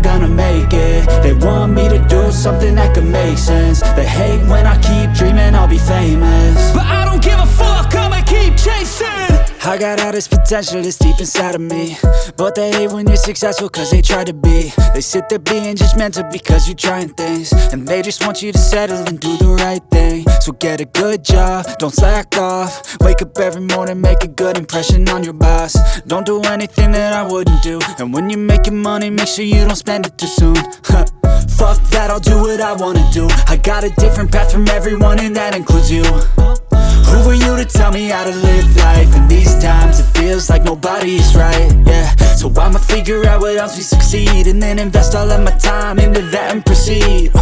gonna make it. They want me to do something that could make sense. They hate when I keep dreaming I'll be famous, but I don't give a fuck, I'ma keep chasing. I got all this potential that's deep inside of me, but they hate when you're successful cause they try to be. They sit there being judgmental because you're trying things, and they just want you to settle and do the right thing. So get a good job, don't slack off. Wake up every morning, make a good impression on your boss. Don't do anything that I wouldn't do, and when you're making money, make sure you don't spend it too soon. Fuck that, I'll do what I wanna do. I got a different path from everyone and that includes you. Who are you to tell me how to live life? In these times it feels like nobody is right, yeah. So I'ma figure out what else we succeed, and then invest all of my time into that and proceed.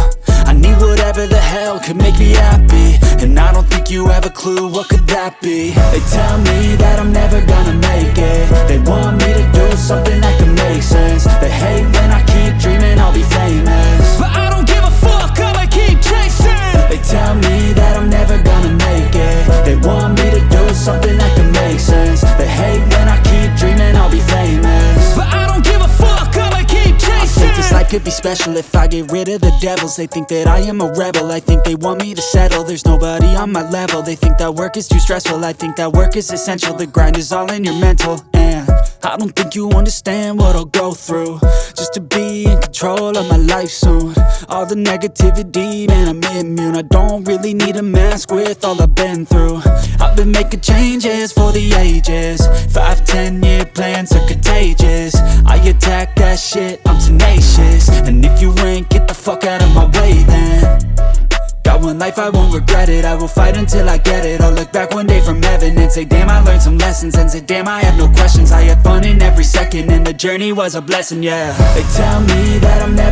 I need whatever the hell could make me happy, and I don't think you have a clue what could that be. They tell me that I'm never gonna make it. They want me to do something that could make sense. They hate when I keep dreaming I'll be famous, but I don't give a fuck, I'ma keep chasing. They tell me that I'm never gonna make it. They want me to do something that can make sense. They hate when I keep dreaming I'll be famous, but I don't give a fuck, I'ma keep chasing. I think this life could be special if I get rid of the devils. They think that I am a rebel, I think they want me to settle. There's nobody on my level, they think that work is too stressful. I think that work is essential, the grind is all in your mental. And I don't think you understand what I'll go through just to be in control of my life soon. All the negativity, man, I'm immune. I don't really need a mask with all I've been through. I've been making changes for the ages. 5-10 year plans are contagious. I attack that shit, I'm tenacious. And if you ain't, get the fuck out of my way then. Got one life, I won't regret it. I will fight until I get it. I'll look back one day from heaven and say damn, I learned some lessons. And say damn, I have no questions. I had fun in every second, and the journey was a blessing, yeah. They tell me that I'm never